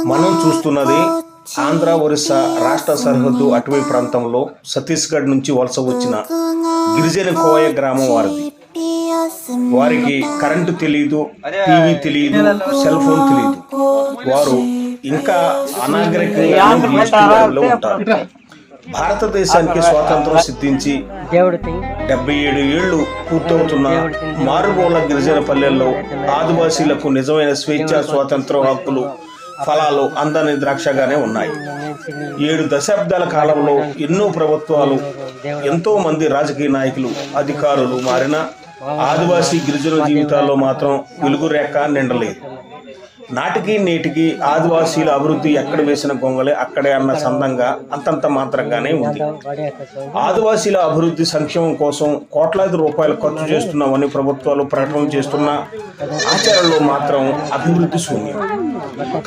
మనం చూస్తున్నది ఆంధ్ర ఒరిస్సా రాష్ట్ర సరిహద్దు అటవీ ప్రాంతంలో ఛత్తీస్గఢ్ నుంచి వలస వచ్చిన గిరిజన కోయ గ్రామం వారిది. వారికి కరెంటు తెలియదు, టీవీ తెలియదు, సెల్ ఫోన్ తెలియదు. వారు ఇంకా అనాగరికంగా ఉంటారు. భారతదేశానికి స్వాతంత్రం సిద్ధించి 77 ఏళ్లు పూర్తవుతున్న మారుమూల గిరిజన పల్లెల్లో ఆదివాసీలకు నిజమైన స్వేచ్ఛ, స్వాతంత్రం, హక్కులు, ఫలాలు అందని ద్రాక్షగానే ఉన్నాయి. 7 దశాబ్దాల కాలంలో ఎన్నో ప్రభుత్వాలు, ఎంతో మంది రాజకీయ నాయకులు, అధికారులు మారినా ఆదివాసీ గిరిజన జీవితాల్లో మాత్రం వెలుగురేఖ నిండలేదు. నాటికి నేటికి ఆదివాసీల అభివృద్ధి ఎక్కడ వేసిన గొంగలే అక్కడే అన్న సందంగా అంతంత మాత్రంగానే ఉంది. ఆదివాసీల అభివృద్ధి సంక్షేమం కోసం కోట్లాది రూపాయలు ఖర్చు చేస్తున్నామని ప్రభుత్వాలు ప్రకటన చేస్తున్న ఆచరణలో మాత్రం అభివృద్ధి శూన్యం.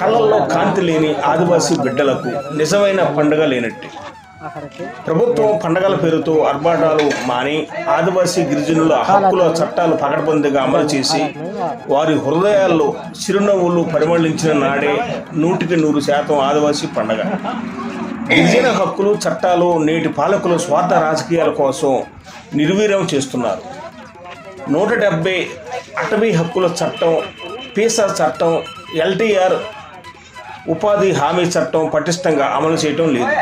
కళ్ళల్లో కాంతి లేని ఆదివాసీ బిడ్డలకు నిజమైన పండుగ లేనట్టే. ప్రభుత్వం పండగల పేరుతో ఆర్భాటాలు మాని ఆదివాసీ గిరిజనుల హక్కుల చట్టాలు పకడ్బందీగా అమలు చేసి వారి హృదయాల్లో చిరునవ్వులు పరిమళించిన నాడే 100% ఆదివాసీ పండగ. గిరిజన హక్కులు, చట్టాలు నేటి పాలకులు స్వార్థ రాజకీయాల కోసం నిర్వీర్యం చేస్తున్నారు. 170 అటవీ హక్కుల చట్టం, పీసా చట్టం, LTR ఉపాధి హామీ చట్టం పటిష్టంగా అమలు చేయటం లేదు.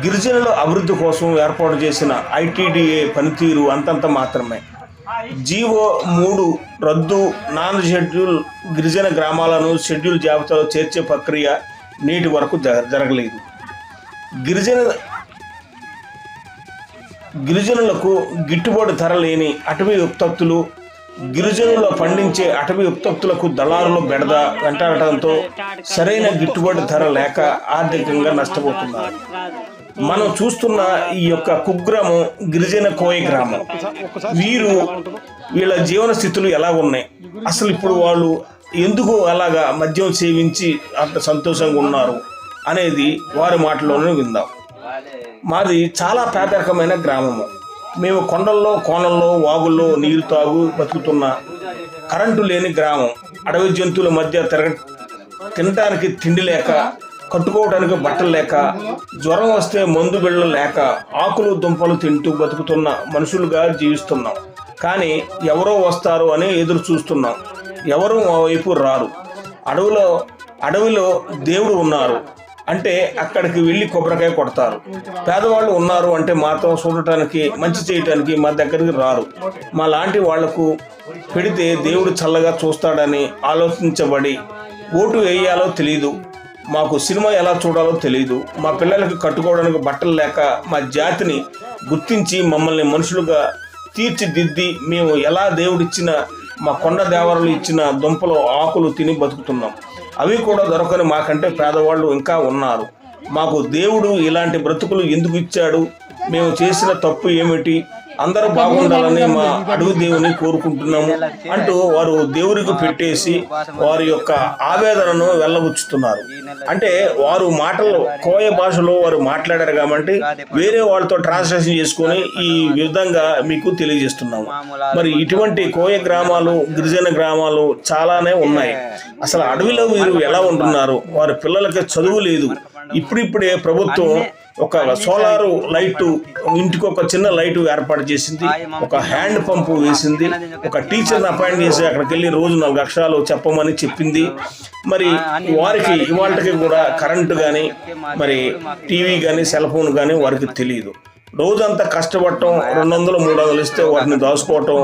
గిరిజనుల అభివృద్ధి కోసం ఏర్పాటు చేసిన ITDA పనితీరు అంతంత మాత్రమే. జీవో 3 రద్దు, నాన్ షెడ్యూల్ గిరిజన గ్రామాలను షెడ్యూల్ జాబితాలో చేర్చే ప్రక్రియ నేటి వరకు జరగలేదు. గిరిజనులకు గిట్టుబాటు ధర లేని అటవీ ఉత్పత్తులు, గిరిజనులు పండించే అటవీ ఉత్పత్తులకు దళారులు బెడద వెంటాడటంతో సరైన గిట్టుబాటు ధర లేక ఆర్థికంగా నష్టపోతున్నారు. మనం చూస్తున్న ఈ యొక్క కుగ్రామం గిరిజన కోయ గ్రామం. వీళ్ళ జీవన స్థితులు ఎలా ఉన్నాయి, అసలు ఇప్పుడు వాళ్ళు ఎందుకు అలాగా మద్యం సేవించి అంత సంతోషంగా ఉన్నారు అనేది వారి మాటల్లోనే విందాం. మాది చాలా పేదరికమైన గ్రామము. మేము కొండల్లో, కోనల్లో, వాగుల్లో నీరు తాగు బతుకుతున్న కరెంటు లేని గ్రామం. అడవి జంతువుల మధ్య తినడానికి తిండి లేక, కట్టుకోవడానికి బట్టలు లేక, జ్వరం వస్తే మందు బిళ్ళలు లేక, ఆకులు దుంపలు తింటూ బతుకుతున్న మనుషులుగా జీవిస్తున్నాం. కానీ ఎవరో వస్తారు అని ఎదురు చూస్తున్నాం. ఎవరు మా వైపు రారు. అడవిలో దేవుడు ఉన్నారు అంటే అక్కడికి వెళ్ళి కొబ్బరికాయ కొడతారు. పేదవాళ్ళు ఉన్నారు అంటే మాత్రం చూడటానికి, మంచి చేయటానికి మా దగ్గరికి రారు. మా లాంటి వాళ్లకు పెడితే దేవుడు చల్లగా చూస్తాడని ఆలోచించబడి ఓటు వేయాలో తెలియదు. మాకు సినిమా ఎలా చూడాలో తెలియదు. మా పిల్లలకి కట్టుకోవడానికి బట్టలు లేక మా జాతిని గుర్తించి మమ్మల్ని మనుషులుగా తీర్చిదిద్ది మేము ఎలా దేవుడిచ్చిన, మా కొండ దేవరలు ఇచ్చిన దుంపలు, ఆకులు తిని బతుకుతున్నాం. అవి కూడా దొరకని మాకంటే పేదవాళ్ళు ఇంకా ఉన్నారు. మాకు దేవుడు ఇలాంటి బ్రతుకులు ఎందుకు ఇచ్చాడు? మేము చేసిన తప్పు ఏమిటి? అందరూ బాగుండాలని మా అడవి దేవుని కోరుకుంటున్నాము అంటూ వారు దేవుడికి పెట్టేసి వారి యొక్క ఆవేదనను వెళ్ళబుచ్చుతున్నారు. అంటే వారు మాటలు కోయ భాషలో వారు మాట్లాడారు కాబట్టి వేరే వాళ్ళతో ట్రాన్స్లేషన్ చేసుకొని ఈ విధంగా మీకు తెలియజేస్తున్నాము. మరి ఇటువంటి కోయ గ్రామాలు, గిరిజన గ్రామాలు చాలానే ఉన్నాయి. అసలు అడవిలో వీరు ఎలా ఉంటున్నారు? వారి పిల్లలకి చదువు లేదు. ఇప్పుడిప్పుడే ప్రభుత్వం ఒక సోలారు లైటు, ఇంటికి ఒక చిన్న లైటు ఏర్పాటు చేసింది, ఒక హ్యాండ్ పంపు వేసింది, ఒక టీచర్ని అపాయింట్ చేసి అక్కడికి వెళ్ళి రోజు 4 అక్షరాలు చెప్పమని చెప్పింది. మరి వారికి ఇవాళకి కూడా కరెంటు కానీ, మరి టీవీ కానీ, సెల్ ఫోన్ కానీ వారికి తెలియదు. రోజంతా కష్టపడటం, 200-300 ఇస్తే వాటిని దాచుకోవటం,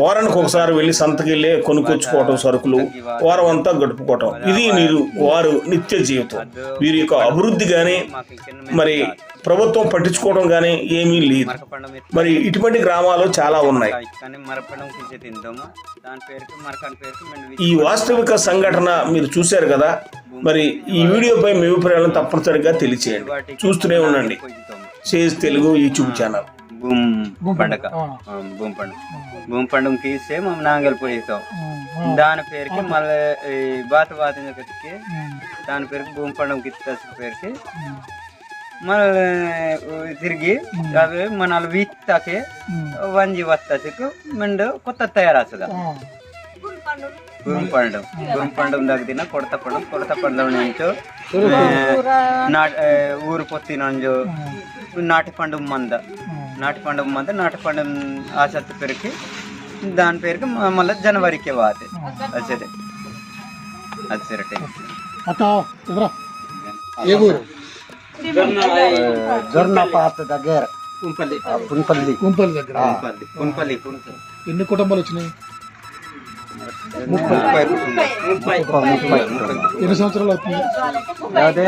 వారానికి ఒకసారి వెళ్ళి సంతకెళ్ళి కొనుక్కొచ్చుకోవటం, సరుకులు వారం అంతా గడుపుకోవటం, ఇది వారు నిత్య జీవితం. వీరి యొక్క అభివృద్ధి కానీ, మరి ప్రభుత్వం పట్టించుకోవడం కానీ ఏమీ లేదు. మరి ఇటువంటి గ్రామాలు చాలా ఉన్నాయి. ఈ వాస్తవిక సంఘటన మీరు చూశారు కదా. మరి ఈ వీడియోపై మీ అభిప్రాయాలను తప్పనిసరిగా తెలియచేయండి. చూస్తూనే ఉండండి చేజ్ తెలుగు యూట్యూబ్ ఛానల్. భూమి పండుగకి ఇస్తే మేము నాంగల్ పోయిస్తాం. దాని పేరుకి మళ్ళీ బాత బాతకి దాని పేరుకి భూమి పండుగకి ఇస్తే పేరుకి మళ్ళీ తిరిగి అవి మన విత్తకి వంజి వస్తాకి మెండు కొత్త తయారవుతుంది. గురుంపండం దగ్గర కొడతపండం నుంచో ఊరు పొత్తినంజు నాటిపండు మంద నాటిపండం ఆసక్తి పెరిగి దాని పేరుకి మళ్ళీ జనవరికి వాతే అది సరే జొన్నపాత దగ్గర కుంపల్లి ఎన్ని కుటుంబాలు వచ్చినాయి? 30 ఎన్ని సంవత్సరాలు అవుతుంది? అదే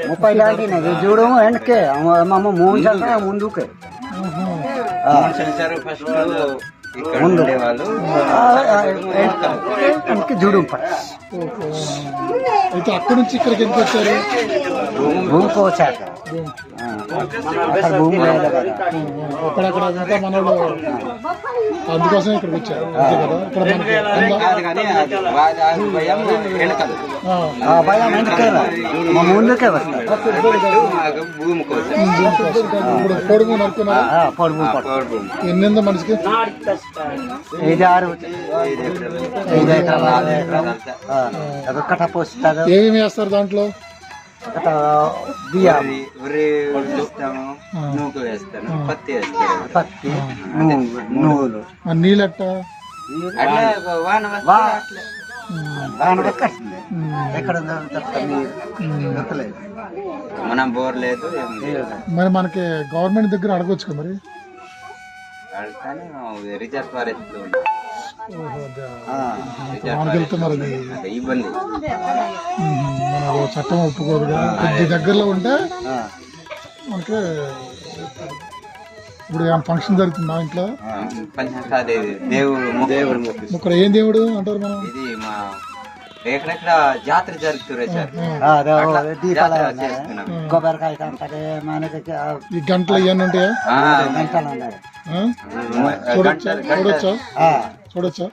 30 దాటినది చూడు వెనకే అమ్మ 3 సంవత్సరాల ముందుకే ముందు వాళ్ళు వెనక్కి చూడు అయితే అక్కడి నుంచి ఇక్కడికి ఎందుకు వచ్చారు? భూమికి వచ్చాక అక్కడ భూమి లేదు కదా అక్కడక్కడ అంతా మనలో అందుకోసం ఇక్కడికి వచ్చారు అంతే కదా. ఇక్కడ భయం వెనకే మా ముందుకే వస్తారు ఇప్పుడు పొడుగు నరుకున్నారా? పొడుగు ఎన్నిందో మనిషికి? 5 ఎకరాలు కట్ట పోస్తారు. ఏమేమి వేస్తారు దాంట్లో? బియ్యం నూకు వేస్తాను, పత్తి వేస్తాను. పత్తి నువ్వులు నీళ్ళట్ట వాన పక్కస్తుంది ఎక్కడ దొరకలేదు మనం బోర్ లేదు మరి మనకి గవర్నమెంట్ దగ్గర అడగొచ్చు కదా మరి. రిజర్వ్ ఫారెస్ట్ మనకి వెళ్తున్నారు అది ఇబ్బంది. మన చట్టం ఒప్పుకోదు కదా. కొద్ది దగ్గరలో ఉంటే మనకి ఇప్పుడు ఏమైనా ఫంక్షన్ జరుగుతుందా ఇంట్లో? దేవుడు ఇక్కడ ఏం దేవుడు అంటారు మనం? ఇది మా ఎక్కడెక్కడ జాతర జరుగుతుంది సార్. దీపాలు కొబ్బరికాయ కంటే మనకి ఈ గంటలు ఇవన్నీ ఉంటాయా? గంటలు ఉన్నాయి చూడొచ్చా?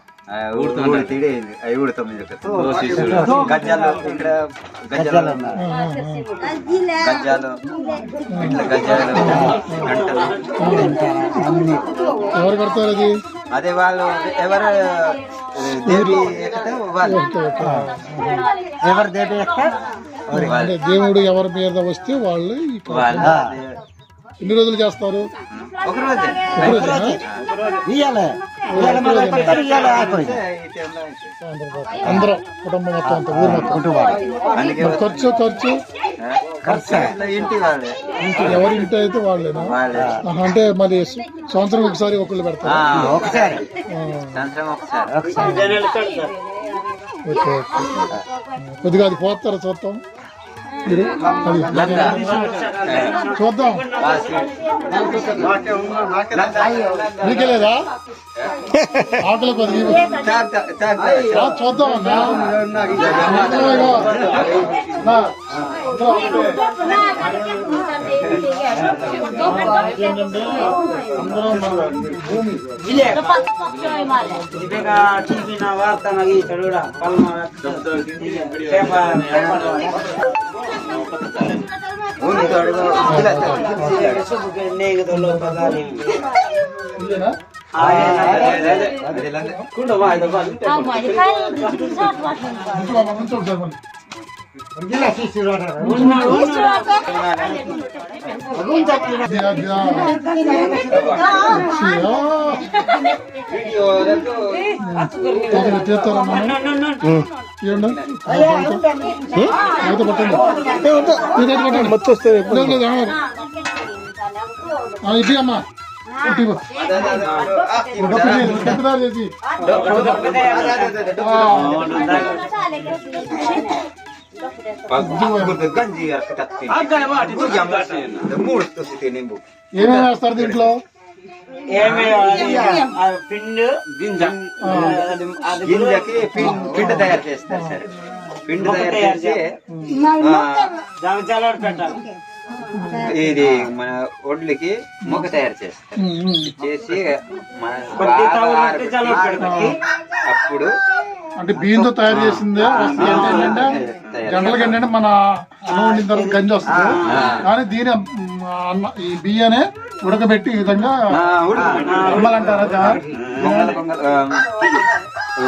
గజ్జాలు ఇక్కడ గజ్జాలు గజ్జాలు ఇట్లా గజ్జాలు ఎవరు కడతారు అది? అదే వాళ్ళు ఎవరు దేవి వాళ్ళు ఎవరు దేవి అంటే దేవుడు ఎవరి మీద వస్తే వాళ్ళు ఎన్ని రోజులు చేస్తారు? ఒక రోజే అందరూ కుటుంబం మొత్తం అంతా ఊరు మొత్తం. ఖర్చు ఇంటి వాళ్ళే ఇంటికి ఎవరి ఇంటి అయితే వాళ్ళేనా? అంటే మరి సంవత్సరం ఒకసారి ఒకళ్ళు పెడతారు. ఒకసారి ఓకే కొద్దిగా అది పోతారా చూద్దాం మీరు? అది చూద్దాం. మీకే లేదా ఆకలి కొద్దిగా చూద్దాం అన్నా. తీస్తారా ఇది అమ్మా చేసి ఏమేమి వేస్తారు దీంట్లో? గింజకి పిండి తయారు చేస్తారు సార్. పిండి తయారు చేసి ఇది మన ఒడ్లకి మొక్క తయారు చేస్తారు. చేసి అప్పుడు అంటే బియ్యంతో తయారు చేసిందే ఏంటంటే జనరల్గా ఏంటంటే మన అన్నం వండిన తర్వాత గంజి వస్తుంది, కానీ దీని ఈ బియ్యనే ఉడకబెట్టి ఈ విధంగా పొంగలంటారా?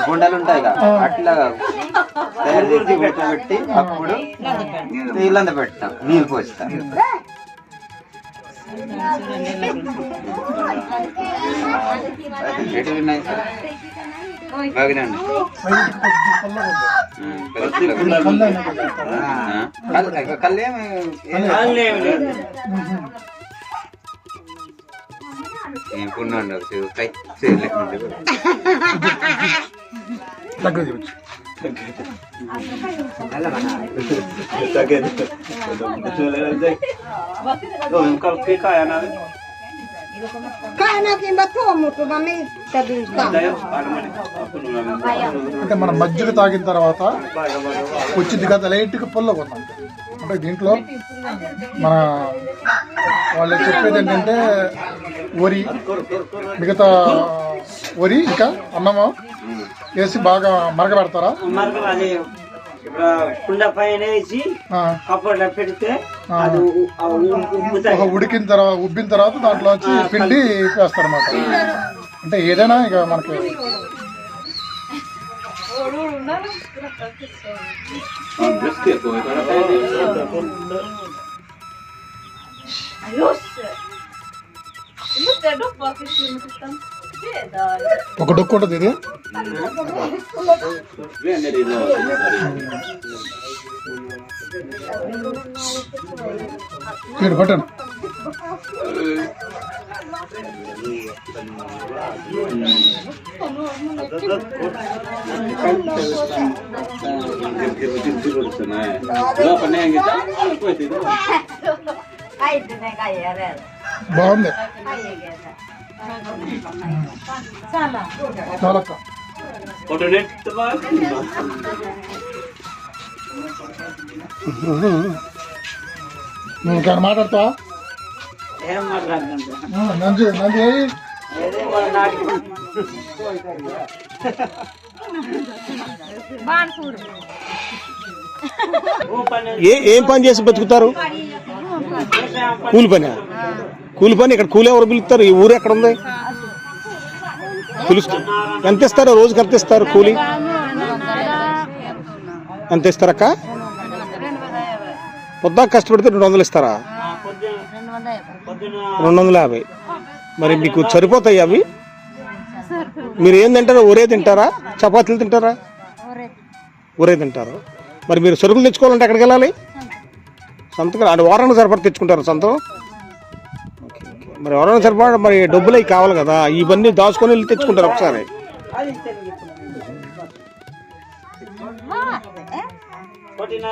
గుండెలు ఉంటాయి కదా అట్లా తయారు చేసి ఉడకబెట్టి అప్పుడు నీళ్ళంత పెడతాం, నీళ్ళు పోస్తాం. ఎటు ఉన్నాయి సార్ బాగానే కళ్ళేమి ఏం పుణ్యం ఉండవు అంటే మనం మజ్జిగ తాగిన తర్వాత వచ్చింది కదా లైట్గా పుల్ల కొన్నాం. అంటే దీంట్లో మన వాళ్ళు చెప్పేది ఏంటంటే వరి, మిగతా వరి ఇంకా అన్నము వేసి బాగా మరగబెడతారా? కుండ పైన వేసి పెడితే ఉడికిన తర్వాత ఉబ్బిన తర్వాత దాంట్లో వచ్చి పిండి వేస్తారు అన్నమాట. అంటే ఏదైనా ఇక మనకి ఒక డొక్కు ఉంటుంది ఇది. మీరు పట్టండి. బాగుంది చాలా. ఇంకా మాట్లాడతావా? నంది నంది ఏం పని చేసి బతుకుతారు? కూలి పని. కూలి పని. ఇక్కడ కూలి ఎవరు పిలుస్తారు? ఈ ఊరు ఎక్కడ ఉంది? పిలుస్తారు. ఎంత ఇస్తారు రోజుకి? ఎంత ఇస్తారు కూలి? ఎంత ఇస్తారక్క? పొద్దాక కష్టపడితే 200 ఇస్తారా? 250. మరి మీకు సరిపోతాయి అవి? మీరు ఏం తింటారా? ఒరే తింటారా? చపాతీలు తింటారా? ఒరే తింటారు. మరి మీరు సరుకులు తెచ్చుకోవాలంటే ఎక్కడికి వెళ్ళాలి? సంతకం అంటే వారానికి సరిపడా తెచ్చుకుంటారు సంతం? Okay okay. మరి వారానికి సరిపడా మరి డబ్బులు అవి కావాలి కదా, ఇవన్నీ దాచుకొని వెళ్ళి తెచ్చుకుంటారు ఒకసారి. కొట్టిన